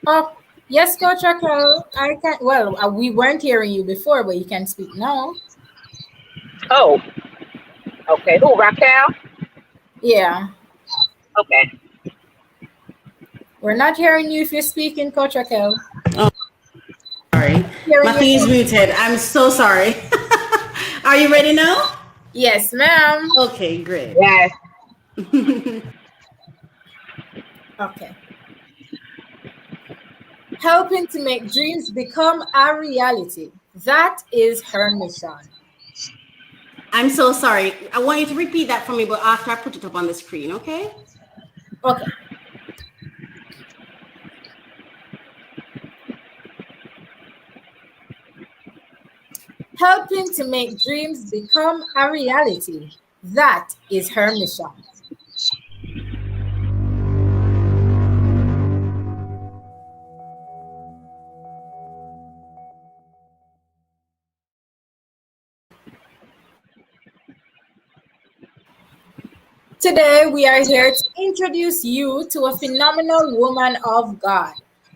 Oh, yes, Coach Raquel. I can. Well, we weren't hearing you before, but you can speak now. Oh, okay. Who, Raquel? Yeah, Okay. we're not hearing you if you're speaking, Coach Raquel. Oh, sorry. My Hearing you thing is now. muted. I'm so sorry. Are you ready now? Yes, ma'am. Okay, great. Yes. Okay. Helping to make dreams become a reality. That is her mission. I'm so sorry. I want you to repeat that for me, but after I put it up on the screen, okay? Okay. Helping to make dreams become a reality. That is her mission. Today, we are here to introduce you to a phenomenal woman of God,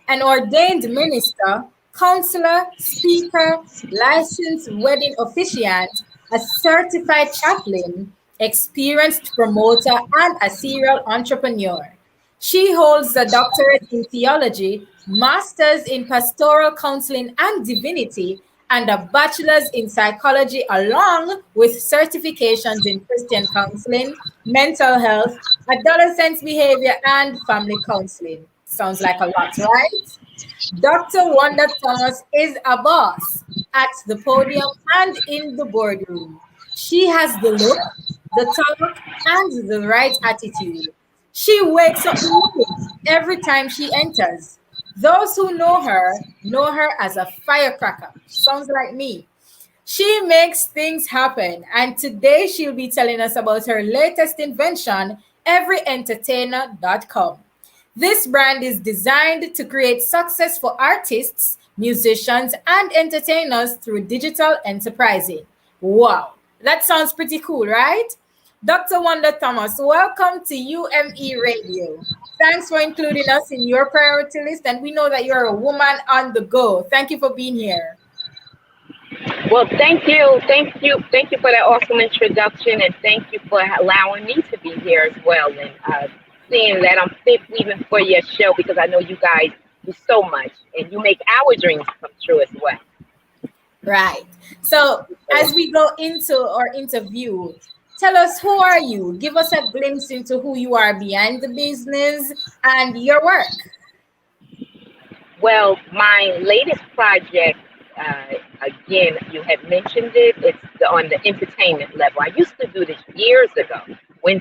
an ordained minister, counselor, speaker, licensed wedding officiant, a certified chaplain, experienced promoter, and a serial entrepreneur. She holds a doctorate in theology, master's in pastoral counseling and divinity, and a bachelor's in psychology, along with certifications in Christian counseling, mental health, adolescent behavior, and family counseling. Sounds like a lot, right? Dr. Wanda Thomas is a boss at the podium and in the boardroom. She has the look, the talk, and the right attitude. She wakes up moving every time she enters. Those who know her as a firecracker. Sounds like me. She makes things happen, and today she'll be telling us about her latest invention, everyentertainer.com. This brand is designed to create success for artists, musicians, and entertainers through digital enterprising. Wow, that sounds pretty cool, right? Dr. Wanda Thomas, welcome to UME Radio. Thanks for including us in your priority list, and we know that you're a woman on the go. Thank you for being here. Well, thank you for that awesome introduction, and thank you for allowing me to be here as well, and seeing that I'm fit even for your show because I know you guys do so much, and you make our dreams come true as well. Right. So, as we go into our interview, tell us, who are you? Give us a glimpse into who you are behind the business and your work. Well, my latest project, again, you had mentioned it. It's on the entertainment level. I used to do this years ago when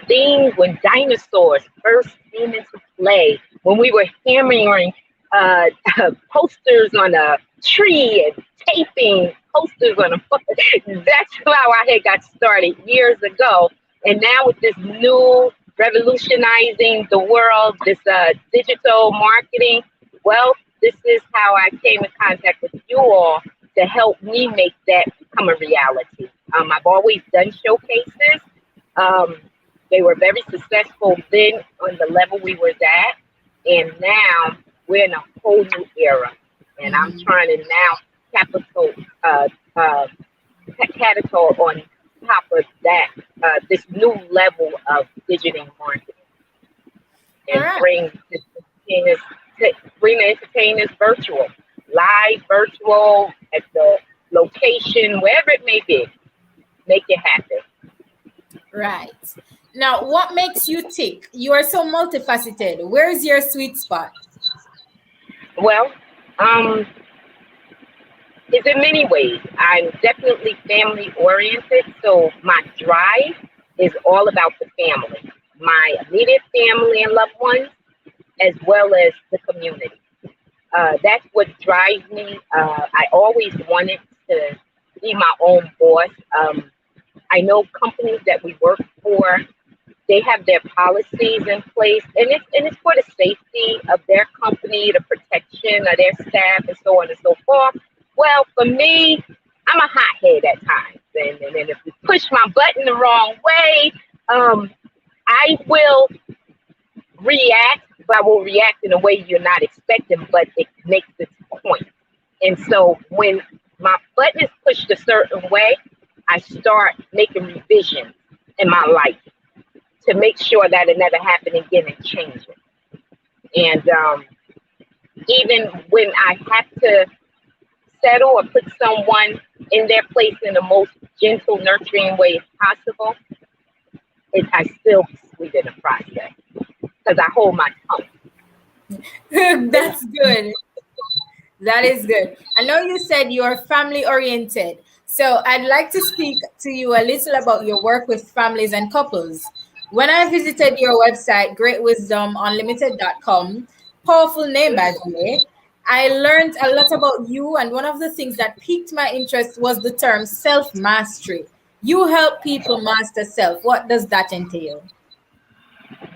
dinosaurs first came into play, when we were hammering uh, posters on a tree and taping posters on a. That's how I had got started years ago. And now with this new revolutionizing the world, this digital marketing, well, this is how I came in contact with you all to help me make that become a reality. I've always done showcases. Um, they were very successful then on the level we were at, and now we're in a whole new era. And I'm Mhm. trying to now capital, uh, uh, catapult on top of that, this new level of digital marketing All and right. entertainers, bring the entertainers virtual, live, virtual, at the location, wherever it may be. Make it happen. Right. Now, what makes you tick? You are so multifaceted. Where's your sweet spot? Well, um, it's in many ways. I'm definitely family oriented, so my drive is all about the family, my immediate family and loved ones, as well as the community. That's what drives me. I always wanted to be my own boss. I know companies that we work for, they have their policies in place, and it's for the safety of their company, the protection of their staff, and so on and so forth. Well, for me, I'm a hothead at times, and if you push my button the wrong way, I will react but I will react in a way you're not expecting, but it makes its point. And so when my button is pushed a certain way, I start making revisions in my life to make sure that it never happened again and change it. And even when I have to settle or put someone in their place in the most gentle, nurturing way possible, I still be sweet in the process because I hold my tongue. That's good. That is good. I know you said you're family oriented. So I'd like to speak to you a little about your work with families and couples. When I visited your website, greatwisdomunlimited.com, powerful name by the way, I learned a lot about you. And one of the things that piqued my interest was the term self mastery. You help people master self. What does that entail?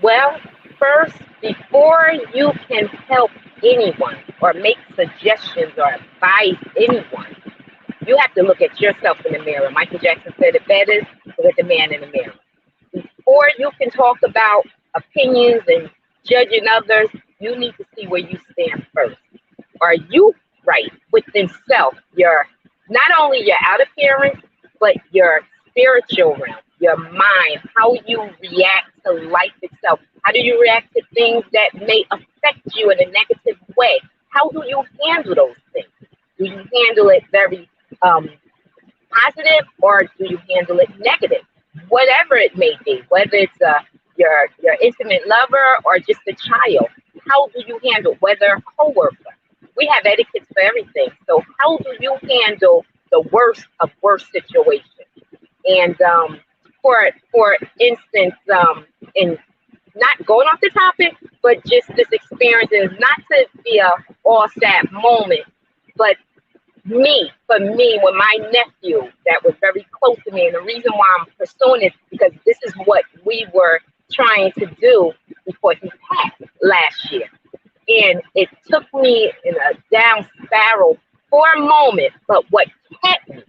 Well, first, before you can help anyone or make suggestions or advise anyone, you have to look at yourself in the mirror. Michael Jackson said it better, look at the man in the mirror. Before you can talk about opinions and judging others, you need to see where you stand first. Are you right within self? Your not only your outer appearance, but your spiritual realm, your mind, how you react to life itself. How do you react to things that may affect you in a negative way? How do you handle those things? Do you handle it very positive, or do you handle it negative? Whatever it may be, whether it's your intimate lover or just a child, how do you handle whether a coworker? We have etiquette for everything. So how do you handle the worst of worst situations? And for instance, in not going off the topic, but just this experience is not to be a all sad moment, but for me, when my nephew that was very close to me, and the reason why I'm pursuing it because this is what we were trying to do before he passed last year. And it took me in a down spiral for a moment, but what kept me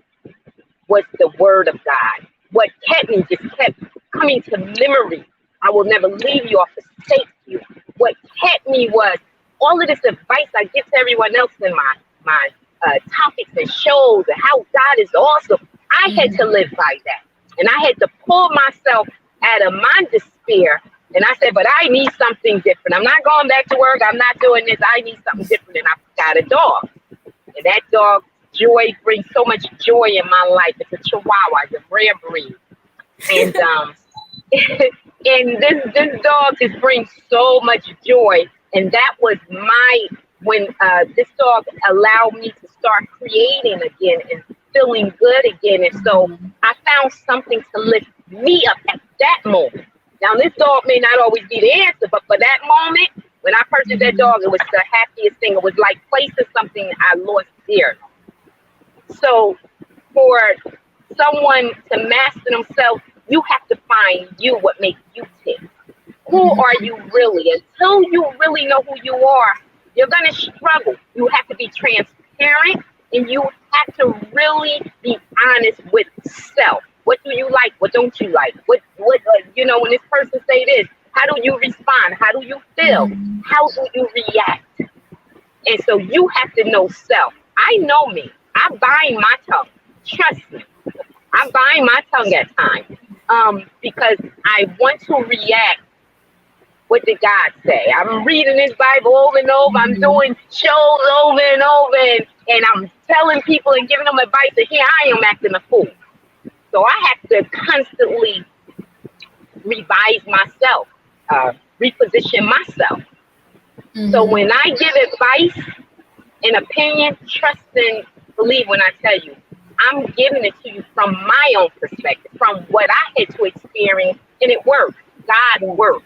was the word of God. What kept me just kept coming to memory. I will never leave you or forsake you. What kept me was all of this advice I give to everyone else in my topics and shows and how God is awesome. I had to live by that. And I had to pull myself out of my despair. And I said, but I need something different. I'm not going back to work. I'm not doing this. I need something different. And I got a dog. And that dog, Joy, brings so much joy in my life. It's a Chihuahua, it's a rare breed. And and this dog just brings so much joy. And that was when this dog allowed me to start creating again and feeling good again. And so I found something to lift me up at that moment. Now, this dog may not always be the answer, but for that moment, when I purchased that dog, it was the happiest thing. It was like placing something I lost dear. So for someone to master themselves, you have to find you, what makes you tick. Who are you really? Until you really know who you are, you're going to struggle. You have to be transparent, and you have to really be honest with self. What do you like? What don't you like? What when this person say this, how do you respond? How do you feel? How do you react? And so you have to know self. I know me. I bind my tongue. Trust me. I bind my tongue at times because I want to react. What did God say? I'm reading this Bible over and over. I'm doing shows over and over, and I'm telling people and giving them advice. And here I am acting a fool. So I have to constantly revise myself, reposition myself. So when I give advice and opinion, trust and believe when I tell you, I'm giving it to you from my own perspective, from what I had to experience, and it worked. God worked.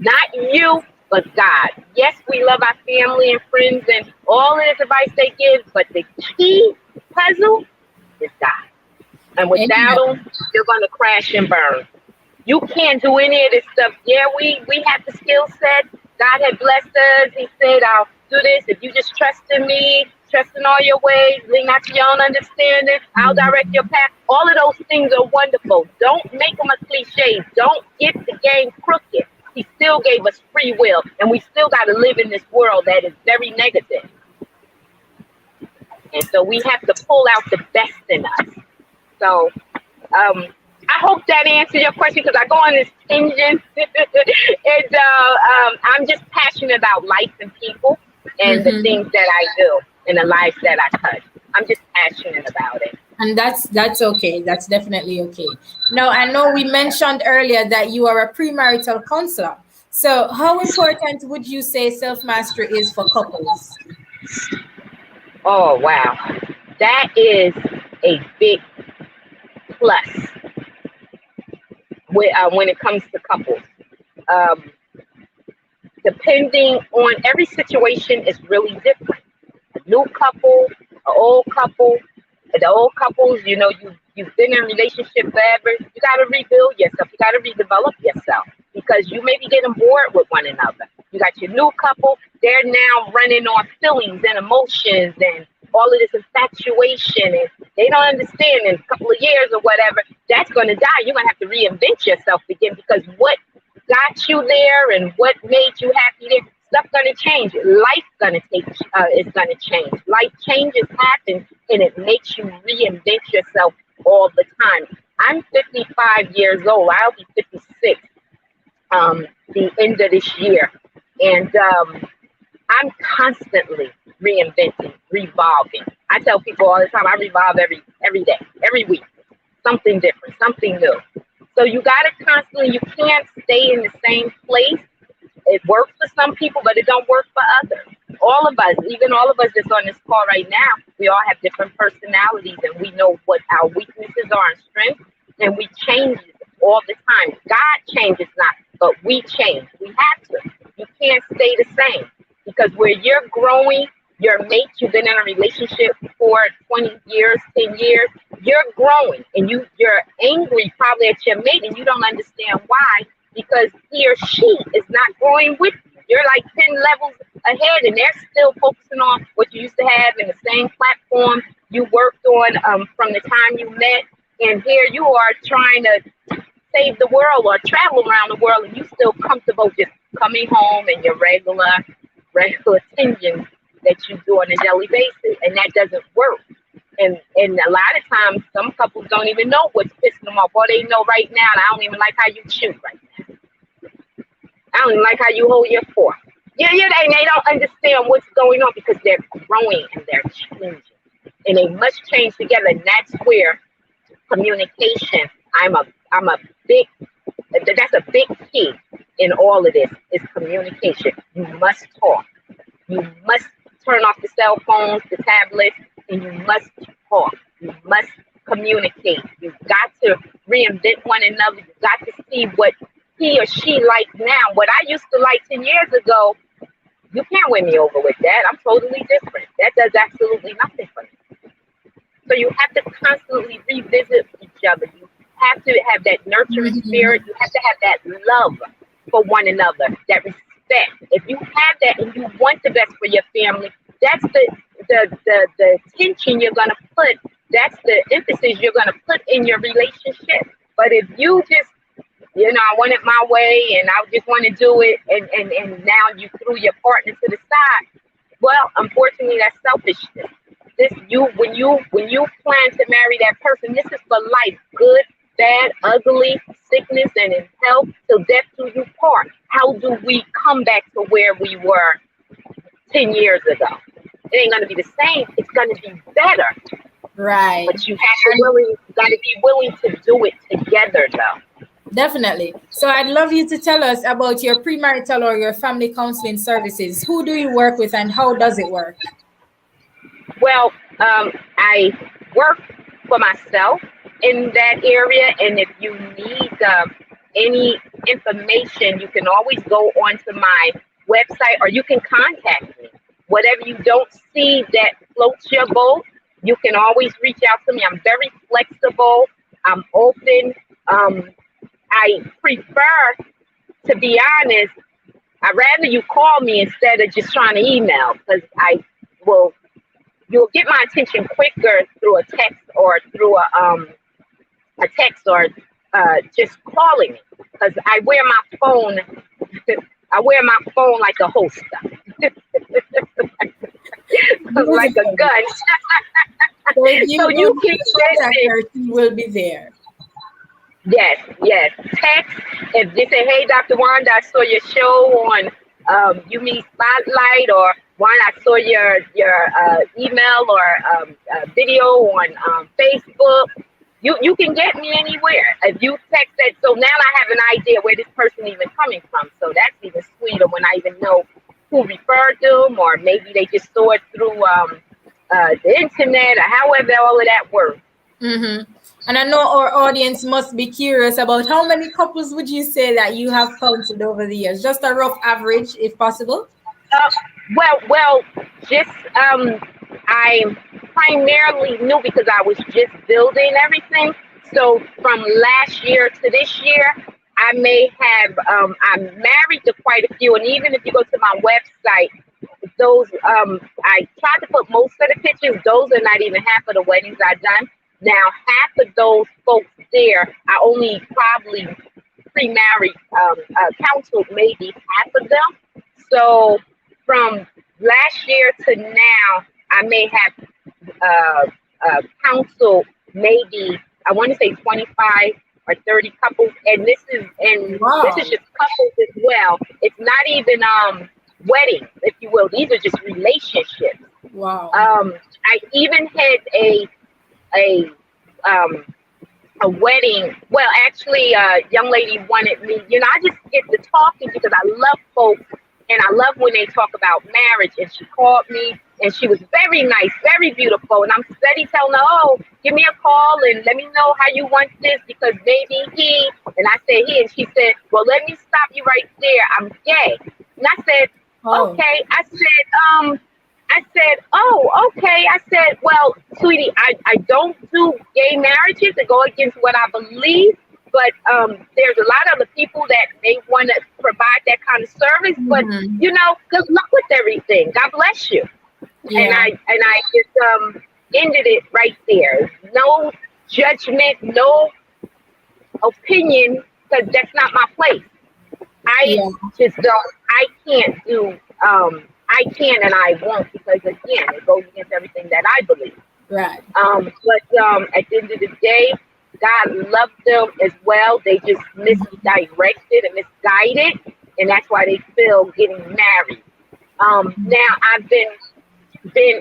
Not you, but God. Yes, we love our family and friends and all of this advice they give, but the key puzzle is God. And without them, you're going to crash and burn. You can't do any of this stuff. Yeah, we have the skill set. God had blessed us. He said, I'll do this. If you just trust in me, trust in all your ways, lean not to your own understanding, I'll direct your path. All of those things are wonderful. Don't make them a cliche. Don't get the game crooked. He still gave us free will, and we still got to live in this world that is very negative. And so we have to pull out the best in us. So I hope that answers your question, because I go on this tangent. And I'm just passionate about life and people and the things that I do and the lives that I touch. I'm just passionate about it. And that's okay. That's definitely okay. Now, I know we mentioned earlier that you are a premarital counselor. So how important would you say self-mastery is for couples? Oh, wow. That is a big plus when it comes to couples. Um, Depending on every situation is really different. A new couple, an old couple. The old couples, you've been in a relationship forever. You got to rebuild yourself. You got to redevelop yourself, because you may be getting bored with one another. You got your new couple. They're now running on feelings and emotions and all of this infatuation, and they don't understand in a couple of years or whatever, that's going to die. You're going to have to reinvent yourself again, because what got you there and what made you happy there, stuff's gonna change. Life's gonna is gonna change. Life changes happen, and it makes you reinvent yourself all the time. I'm 55 years old. I'll be 56 the end of this year, and I'm constantly reinventing, revolving. I tell people all the time, I revolve every day, every week, something different, something new. So you got to constantly, you can't stay in the same place. It works for some people, but it don't work for others. All of us, even all of us that's on this call right now, we all have different personalities, and we know what our weaknesses are and strengths, and we change it all the time. God changes not, but we change. We have to. You can't stay the same, because where you're growing, your mate, you've been in a relationship for 20 years, 10 years, you're growing, and you're angry probably at your mate, and you don't understand why, because he or she is not growing with you. You're like 10 levels ahead, and they're still focusing on what you used to have in the same platform you worked on from the time you met, and here you are trying to save the world or travel around the world, and you still comfortable just coming home and your regular attention that you do on a daily basis, and that doesn't work. And a lot of times, some couples don't even know what's pissing them off. All they know right now, and I don't even like how you chew right now. I don't even like how you hold your fork. Yeah, they don't understand what's going on, because they're growing and they're changing, and they must change together. And that's where communication. That's a big key in all of this is communication. You must talk. You must turn off the cell phones, the tablets, and you must talk. You must communicate. You've got to reinvent one another. You've got to see what he or she likes now. What I used to like 10 years ago, you can't win me over with that. I'm totally different. That does absolutely nothing for me. So you have to constantly revisit each other. You have to have that nurturing spirit. You have to have that love for one another, that respect. If you have that and you want the best for your family, that's the attention you're going to put. That's the emphasis you're going to put in your relationship. But if you just, I want it my way and I just want to do it, and now you threw your partner to the side, well, unfortunately, that's selfishness. When you plan to marry that person, this is for life, good, bad, ugly, sickness, and in health, till death do you part. How do we come back to where we were 10 years ago? It ain't going to be the same. It's going to be better. Right. But you got to be willing to do it together, though. Definitely. So I'd love you to tell us about your premarital or your family counseling services. Who do you work with and how does it work? Well, I work for myself in that area, and if you need any information, you can always go onto my website or you can contact me. Whatever you don't see that floats your boat, you can always reach out to me. I'm very flexible. I'm open. I prefer, to be honest, I'd rather you call me instead of just trying to email, because you'll get my attention quicker through a text or through just calling me, because I wear my phone I wear my phone like a holster, like a Beautiful. gun. So if you So do you need can to send contact me. her, she will be there. Yes, yes. Text if they say, "Hey, Dr. Wanda, I saw your show on You Mean Spotlight," or "Wanda, I saw your email or video on Facebook." You can get me anywhere if you text that. So now I have an idea where this person even coming from. So that's even sweeter when I even know who referred them, or maybe they just saw it through the internet, or however all of that works. Mm-hmm. And I know our audience must be curious about how many couples would you say that you have counseled over the years? Just a rough average, if possible. Uh, well, just I primarily knew because I was just building everything. So from last year to this year, I may have I'm married to quite a few, and even if you go to my website, those I tried to put most of the pictures. Those are not even half of the weddings I've done. Now half of those folks there, I only probably pre-married counseled maybe half of them. So from last year to now, I may have counseled maybe I want to say 25 or 30 couples, and this is Wow. just couples as well. It's not even weddings, if you will. These are just relationships. Wow. I even had a um, a wedding. Well, actually, a young lady wanted me. I just get to talking because I love folks and I love when they talk about marriage. And she called me and she was very nice, very beautiful. And I'm steady telling her, oh, give me a call and let me know how you want this because maybe he. And I said he. And she said, well, let me stop you right there. I'm gay. And I said, Oh. okay. I said, oh, okay. I said, well, sweetie, I don't do gay marriages that go against what I believe, but there's a lot of the people that they want to provide that kind of service. But Mm-hmm. good luck with everything. God bless you. And Yeah. I just ended it right there. No judgment, no opinion, because that's not my place. I Yeah. just don't. I can't do. I can and I won't because again, it goes against everything that I believe. Right. But at the end of the day, God loved them as well. They just misdirected and misguided, and that's why they feel getting married. Now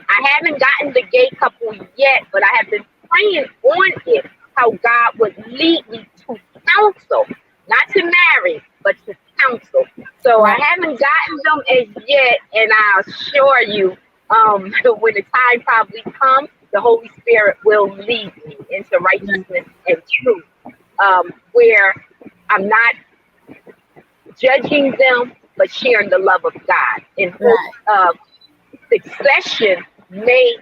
I haven't gotten the gay couple yet, but I have been praying on it how God would lead me to counsel, not to marry, but to counsel. So I Right. haven't gotten them as yet, and I assure you, when the time probably comes, the Holy Spirit will lead me into Right. righteousness and truth, where I'm not judging them, but sharing the love of God in hopes Right. of succession may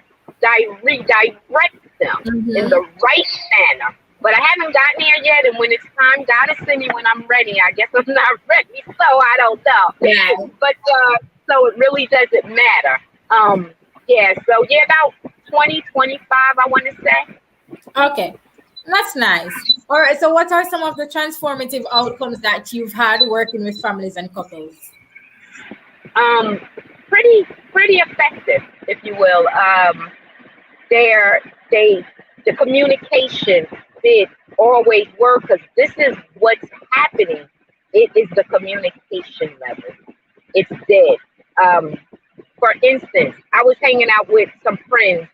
redirect them in the Mm-hmm. right manner. But I haven't gotten there yet, and when it's time, God will send me when I'm ready. I guess I'm not ready, so I don't know. Right. But so it really doesn't matter. Yeah, so yeah, about 20, 25, I want to say. Okay. That's nice. All right. So, what are some of the transformative outcomes that you've had working with families and couples? Um, pretty effective, if you will. They're they the communication did always work because this is what's happening. It is the communication level. It's dead. For instance, I was hanging out with some friends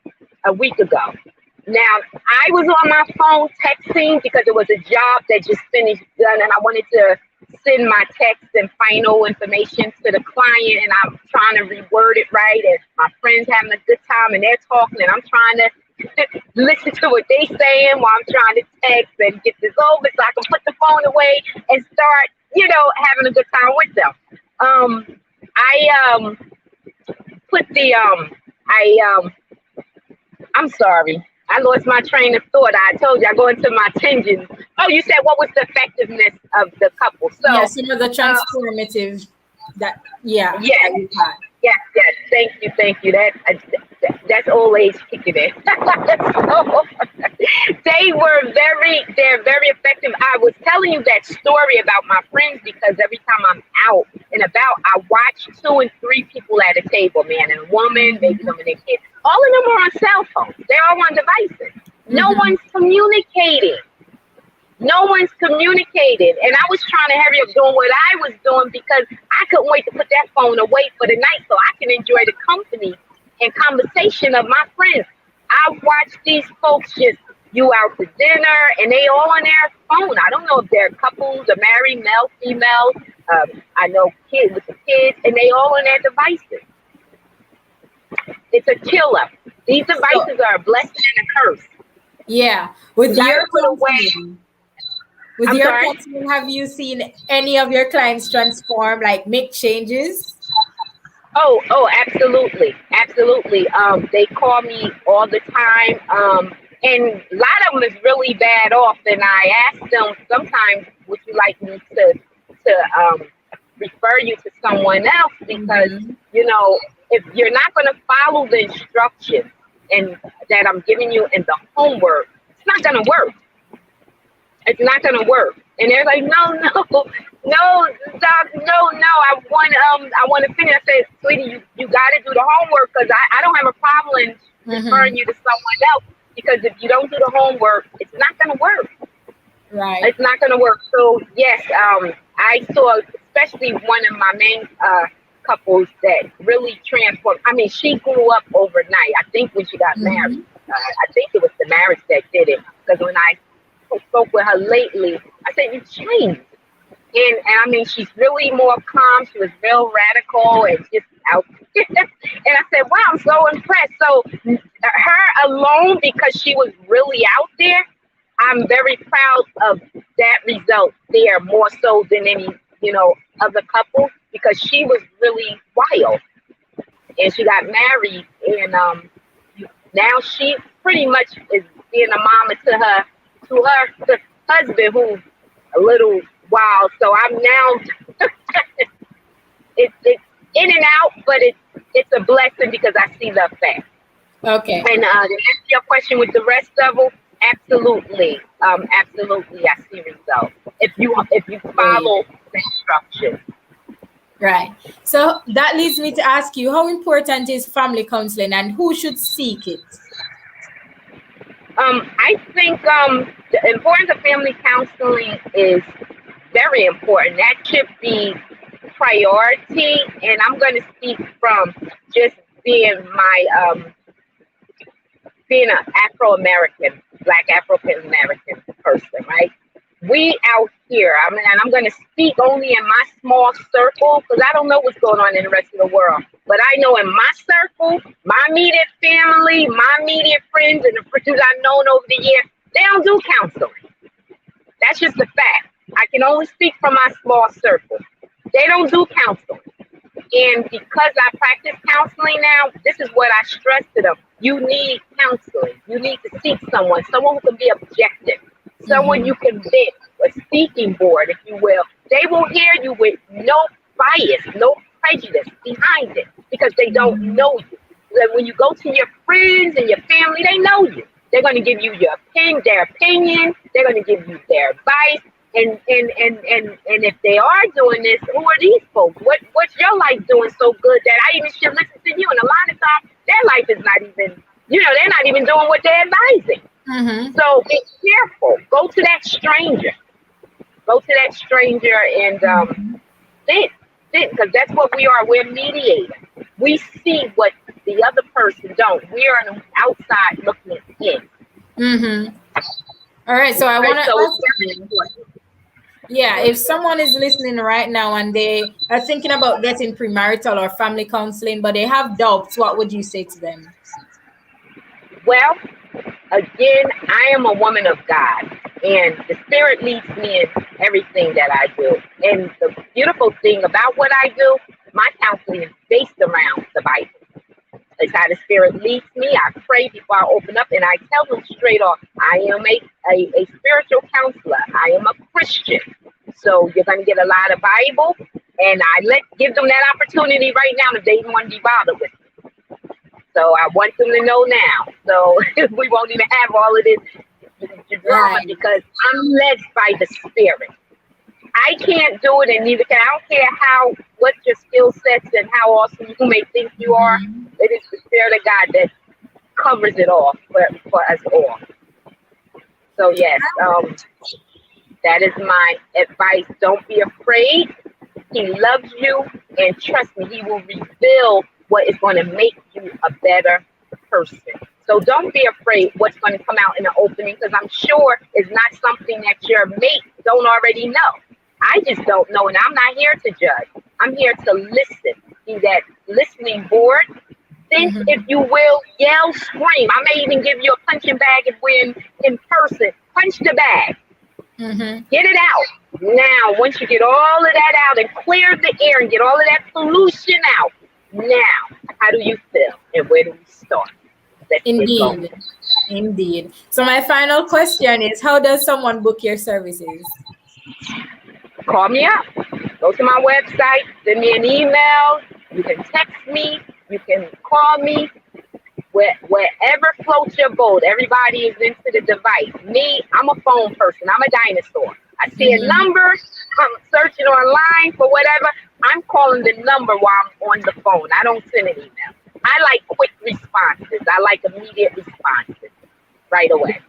a week ago. Now I was on my phone texting because it was a job that just finished done, and I wanted to send my text and final information to the client, and I'm trying to reword it right, and my friends having a good time, and they're talking, and I'm trying to listen to what they saying while I'm trying to text and get this over so I can put the phone away and start, having a good time with them. I put the I'm sorry. I lost my train of thought. I told you I go into my tangents. Oh, you said what was the effectiveness of the couple? So, Yes, the uh, transformative that, yeah, yes, that you've had. yes. Thank you. That That's old age kicking in. So, they're very effective. I was telling you that story about my friends because every time I'm out and about, I watch 2 and 3 people at a table, man and a woman, maybe them and their kids. All of them are on cell phones. They're all on devices. No one's communicating. No one's communicated. And I was trying to hurry up doing what I was doing because I couldn't wait to put that phone away for the night so I can enjoy the company and conversation of my friends. I watch these folks just you out to dinner and they all on their phone. I don't know if they're couples or married, male, female. I know kids with the kids and they all on their devices. It's a killer. These devices are a blessing and a curse. Yeah. With your counseling, have you seen any of your clients transform, like make changes? Oh, absolutely. Absolutely. They call me all the time. And a lot of them is really bad off. And I ask them sometimes, would you like me to refer you to someone else? Because, you know, if you're not going to follow the instructions and that I'm giving you in the homework, it's not going to work. It's not going to work. And they're like, no, doc, no. I want to finish. I said, sweetie, you got to do the homework because I don't have a problem referring you to someone else. Because if you don't do the homework, it's not going to work. Right. It's not going to work. So, yes, I saw especially one of my main couples that really transformed. I mean, she grew up overnight. I think when she got married, I think it was the marriage that did it. Because when I spoke with her lately, I said, you changed. And I mean, she's really more calm. She was real radical and just out. And I said, wow, I'm so impressed. So her alone, because she was really out there, I'm very proud of that result there more so than any, other couple, because she was really wild. And she got married. And now she pretty much is being a mama to her husband, who's a little wild. So I'm now it's in and out, but it's a blessing because I see the effect. Okay. And to answer your question with the rest of them, absolutely, I see results if you follow the instructions. Right. So that leads me to ask you, how important is family counseling and who should seek it? I think the importance of family counseling is very important. That should be priority. And I'm going to speak from just being being an Afro-American, Black African-American person, right? We out here, and I'm going to speak only in my small circle because I don't know what's going on in the rest of the world. But I know in my circle, my immediate family, my immediate friends, and the friends I've known over the years, they don't do counseling. That's just a fact. I can only speak from my small circle. They don't do counseling. And because I practice counseling now, this is what I stress to them. You need counseling. You need to seek someone who can be objective, someone you can vent, a speaking board, if you will. They will hear you with no bias, no prejudice behind it because they don't know you. When you go to your friends and your family, they know you. They're going to give you their opinion. They're going to give you their advice. And if they are doing this, who are these folks? What's your life doing so good that I even should listen to you? And a lot of times, their life is not even, they're not even doing what they're advising. So be careful. Go to that stranger. And think, because that's what we are. We're mediators. We see what the other person don't. We are on the outside looking in. All right. So I want to ask you. Yeah, if someone is listening right now and they are thinking about getting premarital or family counseling, but they have doubts, what would you say to them? Well, again, I am a woman of God, and the Spirit leads me in everything that I do. And the beautiful thing about what I do, my counseling is based around the Bible. It's how the Spirit leads me. I pray before I open up, and I tell them straight off, I am a spiritual counselor. I am a Christian. So you're going to get a lot of Bible, and I give them that opportunity right now if they want to be bothered with me. So I want them to know now. So we won't even have all of this drama Right. because I'm led by the Spirit. I can't do it, and neither can I. Don't care what your skill sets and how awesome you may think you are. Mhm. It is the Spirit of God that covers it all for us all. So yes, that is my advice. Don't be afraid. He loves you, and trust me, he will reveal what is going to make you a better person. So don't be afraid what's going to come out in the opening, because I'm sure it's not something that your mate don't already know. I just don't know, and I'm not here to judge. I'm here to listen. Be that listening board. Think, if Mhm. you will, yell, scream. I may even give you a punching bag if we're in person. Punch the bag. Mhm. Get it out. Now, once you get all of that out and clear the air and get all of that pollution out, now, how do you feel? And where do we start? Let's get going. Indeed. Indeed. So my final question is, how does someone book your services? Call me up. Go to my website. Send me an email. You can text me. You can call me. Wherever floats your boat. Everybody is into the device. Me, I'm a phone person. I'm a dinosaur. I see a Mhm. number. I'm searching online for whatever. I'm calling the number while I'm on the phone. I don't send an email. I like quick responses. I like immediate responses right away.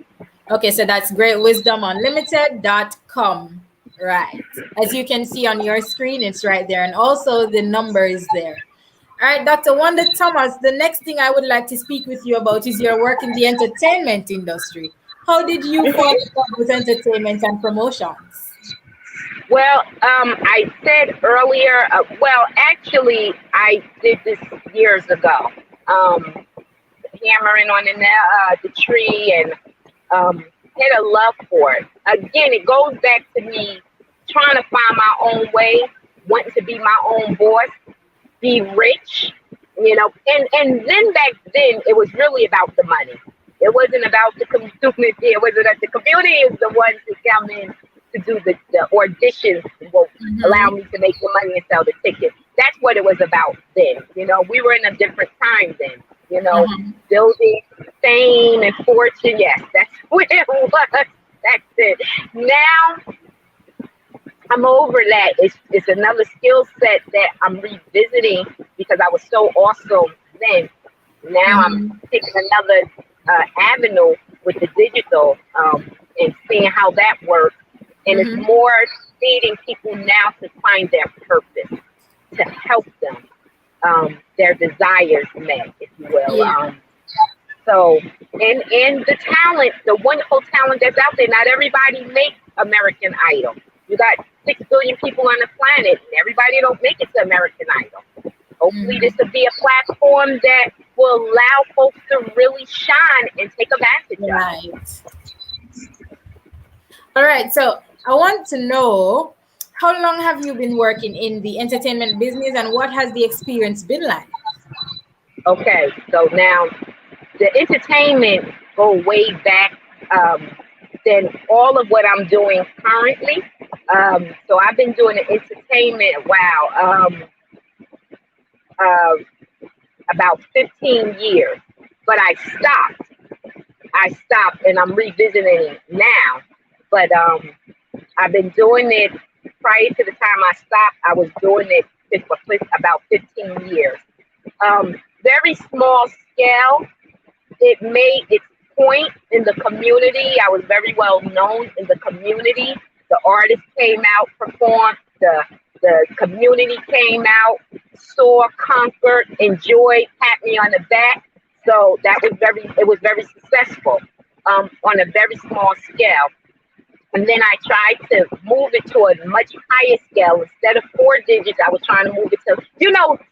Okay, so that's greatwisdomunlimited.com. Right. As you can see on your screen, it's right there. And also the number is there. All right, Dr. Wanda Thomas, the next thing I would like to speak with you about is your work in the entertainment industry. How did you fall in love with entertainment and promotions? Well, I said earlier, actually, I did this years ago, hammering on the tree and had a love for it. Again, it goes back to me trying to find my own way, wanting to be my own boss, be rich, and then back then it was really about the money. It wasn't about the community. It wasn't that the community is the ones who come in to do the auditions will allow Mm-hmm. me to make the money and sell the tickets. That's what it was about then. We were in a different time then. Mm-hmm. Building fame and fortune. Yes, that's what it was. That's it. Now I'm over that. It's another skill set that I'm revisiting because I was so awesome then. Now I'm Mm-hmm. taking another avenue with the digital and seeing how that works. And it's Mm-hmm. more leading people now to find their purpose, to help them their desires met, if you will. Yeah. So, and the talent, the wonderful talent that's out there. Not everybody makes American Idol. You got 6 billion people on the planet, and everybody don't make it to American Idol. Hopefully, this Mm-hmm. will be a platform that will allow folks to really shine and take advantage of it. Right. All right. So I want to know, how long have you been working in the entertainment business and what has the experience been like? Okay, so now the entertainment go way back than all of what I'm doing currently. So I've been doing the entertainment, wow, uh, about 15 years. But I stopped and I'm revisiting it now. But I've been doing it prior to the time I stopped. I was doing it for about 15 years. Very small scale. It made its point in the community. I was very well known in the community. The artists came out, performed. The community came out, saw, conquered, enjoyed, pat me on the back. So it was very successful on a very small scale. And then I tried to move it to a much higher scale. Instead of 4 digits, I was trying to move it to,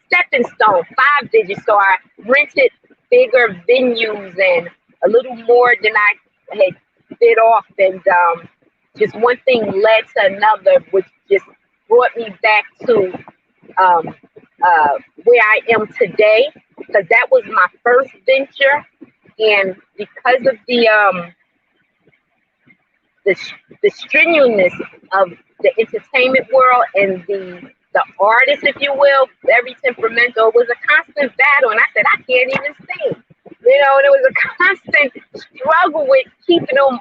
stepping stone, 5 digits. So I rented bigger venues and a little more than I had bid off. And just one thing led to another, which just brought me back to um, where I am today. Because that was my first venture. And because of the strenuousness of the entertainment world and the the artist, if you will, very temperamental. It was a constant battle, and I said, I can't even sing. You know, and it was a constant struggle with keeping them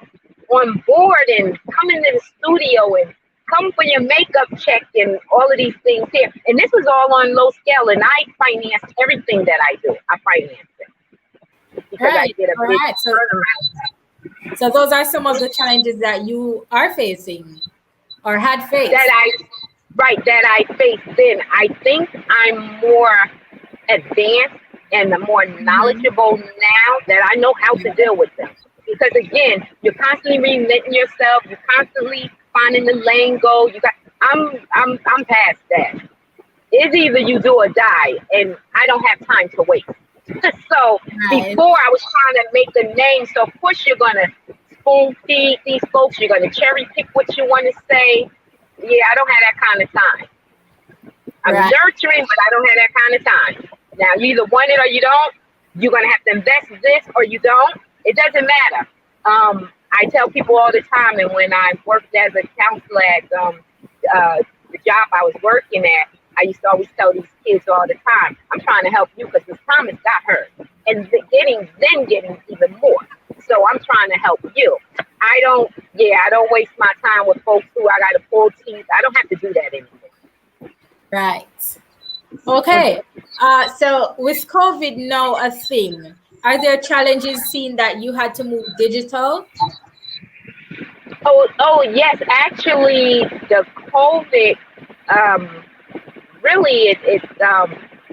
on board and coming to the studio and come for your makeup check and all of these things here. And this was all on low scale, and I financed everything that I do. I financed it because I Right. did a All big right. So those are some of the challenges that you are facing or had that faced. I faced then. I think I'm more advanced and more Mm-hmm. knowledgeable now that I know how to deal with them. Because again, you're constantly reinventing yourself. You're constantly finding the lingo. I'm past that. It's either you do or die, and I don't have time to wait. So Right. before I was trying to make a name, so of course you're gonna spoon feed these folks. You're gonna cherry pick what you want to say. Yeah, I don't have that kind of time. I'm Right. nurturing, but I don't have that kind of time. Now, you either want it or you don't. You're going to have to invest this or you don't. It doesn't matter. I tell people all the time, and when I worked as a counselor at the job I was working at, I used to always tell these kids all the time, I'm trying to help you because Miss Thomas got hurt. And getting even more. So I'm trying to help you. I don't waste my time with folks who I got to pull teeth. I don't have to do that anymore. Right. Okay. So with COVID now a thing, are there challenges seen that you had to move digital? Oh yes, actually, the COVID um, really it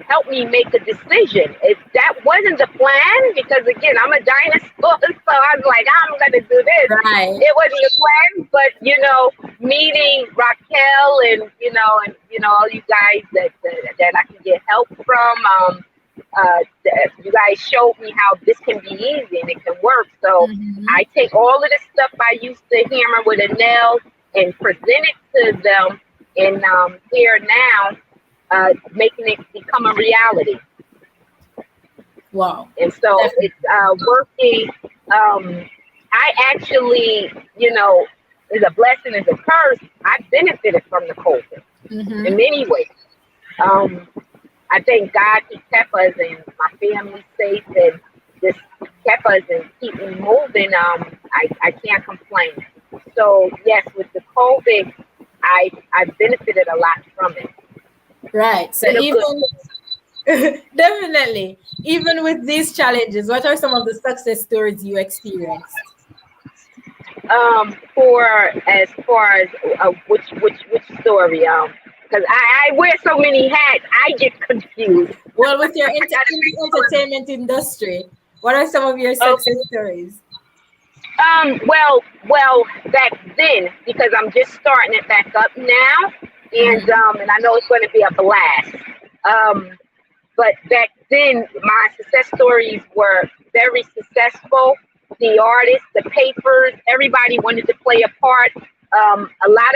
helped me make a decision. That wasn't the plan because again, I'm a dinosaur, so I was like, I'm gonna do this. Right. It wasn't the plan, but meeting Raquel and all you guys that I can get help from. You guys showed me how this can be easy and it can work. So Mm-hmm. I take all of the stuff I used to hammer with a nail and present it to them, and here now, making it become a reality. Wow. And so it's Definitely. working. I actually, is a blessing, is a curse. I benefited from the COVID in Mm-hmm. many ways. Um, I thank God He kept us and my family safe and just kept us and keep me moving. I can't complain. So yes, with the COVID, I benefited a lot from it Right. So in a good even definitely, even with these challenges, what are some of the success stories you experienced? way. For as far as which story? Because I wear so many hats, I get confused. Well, with your I got to in make the sure. entertainment industry, what are some of your success Okay. stories? Well, back then, because I'm just starting it back up now, Mm-hmm. and I know it's going to be a blast. Um, but back then, my success stories were very successful. The artists, the papers, everybody wanted to play a part. A lot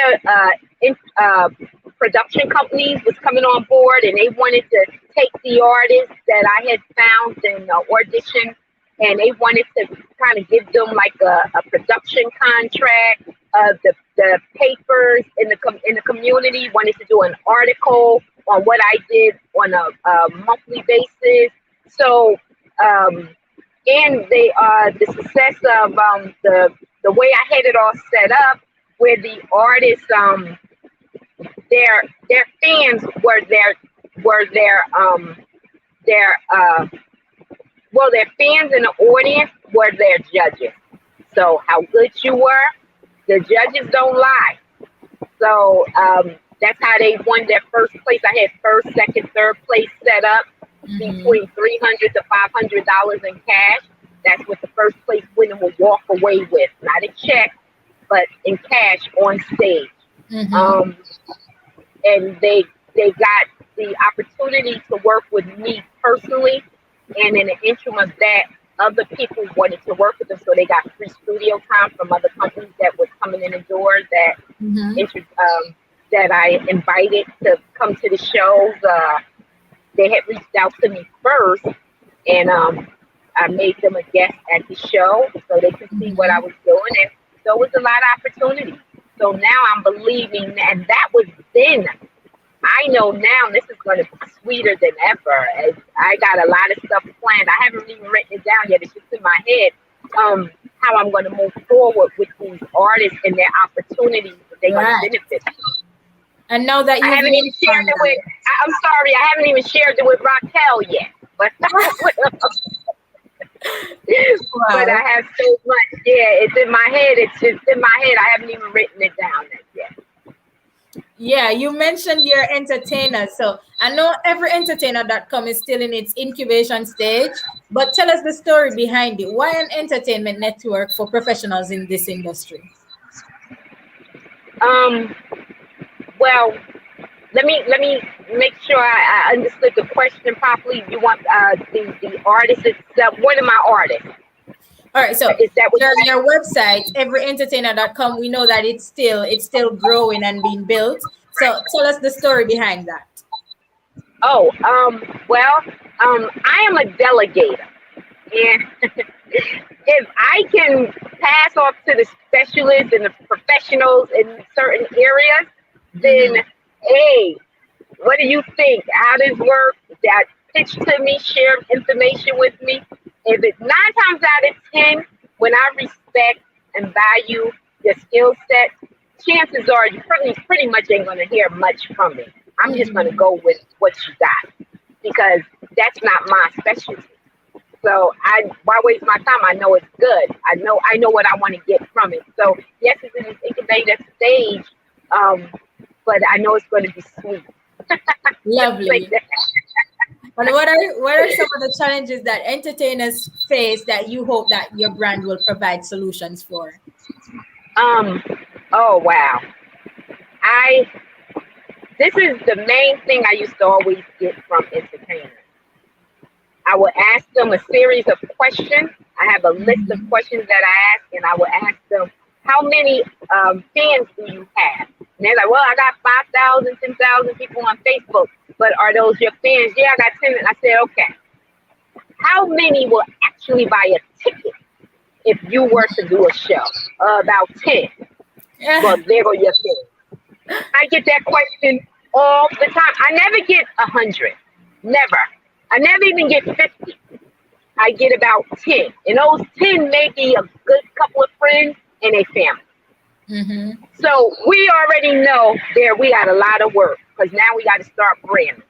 of production companies was coming on board, and they wanted to take the artists that I had found and audition, and they wanted to kind of give them like a production contract. The papers in the community wanted to do an article on what I did on a monthly basis. So, um, and the success of the way I had it all set up, where the artists their fans were their well, their fans in the audience were their judges. So how good you were, the judges don't lie. So that's how they won their first place. I had first, second, third place set up Mm-hmm. between $300 to $500 in cash. That's what the first place winner will walk away with, not a check, but in cash on stage. Mm-hmm. Um, and they got the opportunity to work with me personally, and in the interim of that, other people wanted to work with them, so they got free studio time from other companies that was coming in the door Mm-hmm. intro- um, that I invited to come to the shows. They had reached out to me first, and I made them a guest at the show so they could see what I Mm-hmm. was doing, and so it was a lot of opportunity. So now I'm believing, and that was then. I know now this is going to be sweeter than ever. As I got a lot of stuff planned. I haven't even written it down yet. It's just in my head. How I'm going to move forward with these artists and their opportunities that they're going to Right. benefit from. And now that I you've haven't even shared it with. I'm sorry, I haven't even shared it with Raquel yet. But but I have so much. Yeah, it's in my head. It's just in my head. I haven't even written it down yet. Yeah, you mentioned your entertainers. So I know everyentertainer.com is still in its incubation stage, but tell us the story behind it. Why an entertainment network for professionals in this industry? Well, let me make sure I understood the question properly. You want the artist itself? One of my artists. All right, so Is that what your website, everyentertainer.com, we know that it's still growing and being built. So tell us the story behind that. Oh, I am a delegator, and if I can pass off to the specialists and the professionals in certain areas, then hey, what do you think? How does work? That pitch to me, share information with me. If it's 9 times out of 10, when I respect and value your skill set, chances are you pretty much ain't gonna hear much from me. I'm just gonna go with what you got because that's not my specialty. So why waste my time? I know it's good. I know what I want to get from it. So yes, it's in this incubator stage, but I know it's going to be sweet. Lovely. And what are some of the challenges that entertainers face that you hope that your brand will provide solutions for? Oh wow. This is the main thing I used to always get from entertainers. I will ask them a series of questions. I have a list of questions that I ask, and I will ask them, how many fans do you have? And they're like, well, I got 5,000, 10,000 people on Facebook, but are those your fans? Yeah, I got 10. I said, okay. How many will actually buy a ticket if you were to do a show? About 10. Well, there go your fans. I get that question all the time. I never get 100. Never. I never even get 50. I get about 10. And those 10 may be a good couple of friends and a family. So we already know there we got a lot of work because now we got to start branding.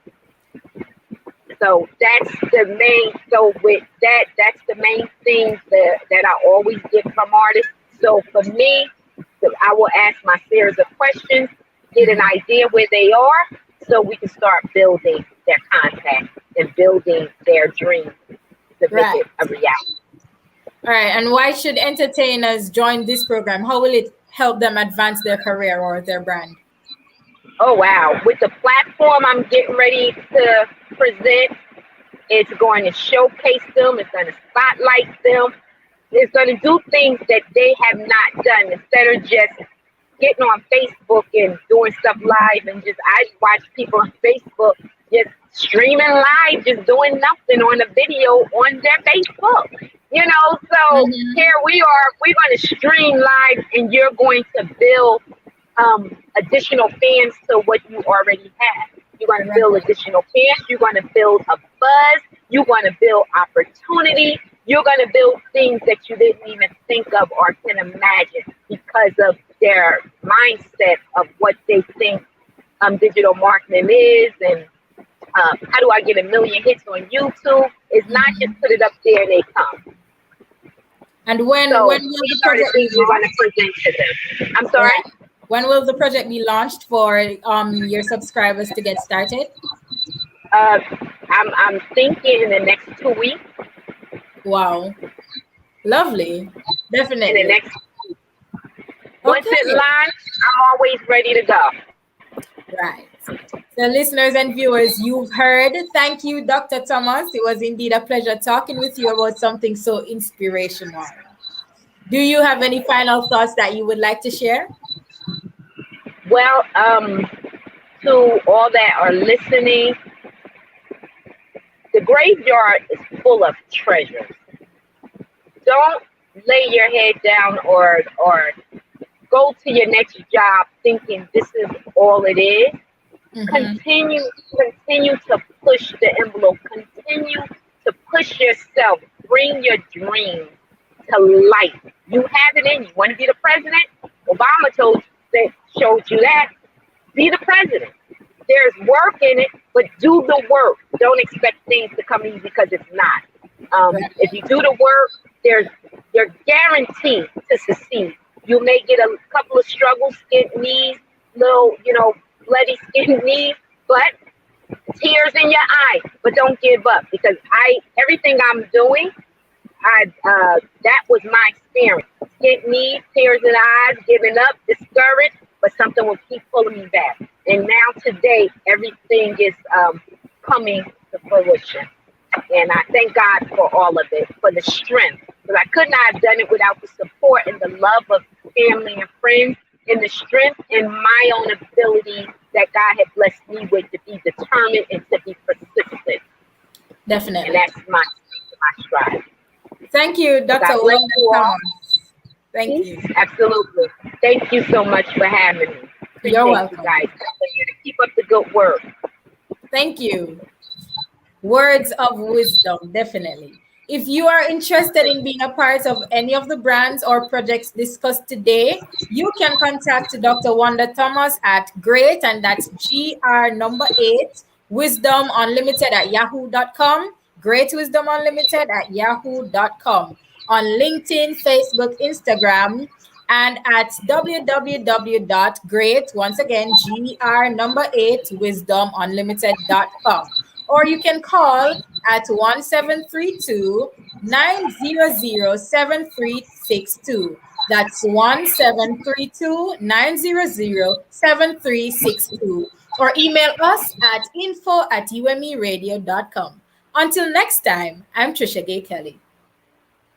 So that's the main. So with that's the main thing that I always get from artists. So for me, I will ask my series of questions, get an idea where they are, so we can start building their contact and building their dreams to make it a reality. All right. And why should entertainers join this program? How will it help them advance their career or their brand? Oh, wow. With the platform I'm getting ready to present, it's going to showcase them. It's going to spotlight them. It's going to do things that they have not done instead of just getting on Facebook and doing stuff live. And I watch people on Facebook just streaming live, just doing nothing on a video on their Facebook. So here we are. We're going to stream live, and you're going to build additional fans to what you already have. You're going to build additional fans. You're going to build a buzz. You're going to build opportunity. You're going to build things that you didn't even think of or can imagine because of their mindset of what they think digital marketing is and how do I get 1 million hits on YouTube. It's not just put it up there and they come. And when will the project be launched? I'm sorry? When will the project be launched for your subscribers to get started? I'm thinking in the next 2 weeks. Wow. Lovely. Definitely. In the next once it launched, I'm always ready to go. Right. So listeners and viewers, you've heard. Thank you, Dr. Thomas. It was indeed a pleasure talking with you about something so inspirational. Do you have any final thoughts that you would like to share? Well, to all that are listening, the graveyard is full of treasures. Don't lay your head down or go to your next job thinking this is all it is. Continue to push the envelope. Continue to push yourself. Bring your dreams to life. You have it in you. Want to be the president? Obama showed you that. Be the president. There's work in it, but do the work. Don't expect things to come easy because it's not. If you do the work, you're guaranteed to succeed. You may get a couple of struggles, skin knees, little, bloody skin knees, but tears in your eye. But don't give up, because everything I'm doing, that was my experience. Skin knees, tears in the eyes, giving up, discouraged, but something will keep pulling me back. And now today, everything is coming to fruition. And I thank God for all of it, for the strength. Because I could not have done it without the support and the love of family and friends, and the strength and my own ability that God had blessed me with to be determined and to be persistent. Definitely. And that's my stride. Thank you, Dr. Wanda Thomas. Thank you. Absolutely. Thank you so much for having me. You're welcome. You guys. Continue to keep up the good work. Thank you. Words of wisdom, definitely. If you are interested in being a part of any of the brands or projects discussed today, you can contact Dr. Wanda Thomas at great, and that's GR8 Wisdom Unlimited at yahoo.com. Great Wisdom Unlimited at yahoo.com. On LinkedIn, Facebook, Instagram, and at www.great, once again, GR8 wisdomunlimited.com. Or you can call at 1732-900-7362. That's 1732-900-7362. Or email us at info@umeradio.com. Until next time, I'm Trisha Gay Kelly.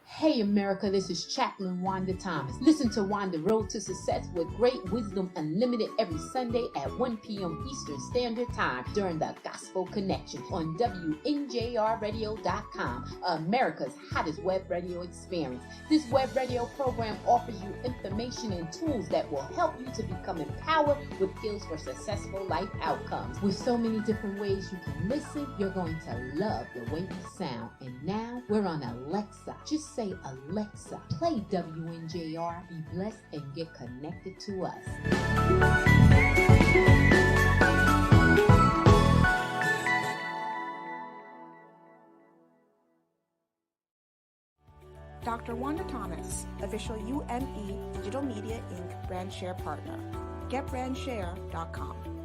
Hey America, this is Chaplain Wanda Thomas. Listen to Wanda Road to Success with Great Wisdom Unlimited every Sunday at 1 p.m. Eastern Standard Time during the Gospel Connection on WNJRradio.com, America's hottest web radio experience. This web radio program offers you information and tools that will help you to become empowered with skills for successful life outcomes. With so many different ways you can listen, you're going to love the way we sound. And now we're on Alexa. Just say, Alexa, play WNJR, be blessed, and get connected to us. Dr. Wanda Thomas, official UME Digital Media Inc. Brand Share Partner. GetBrandShare.com.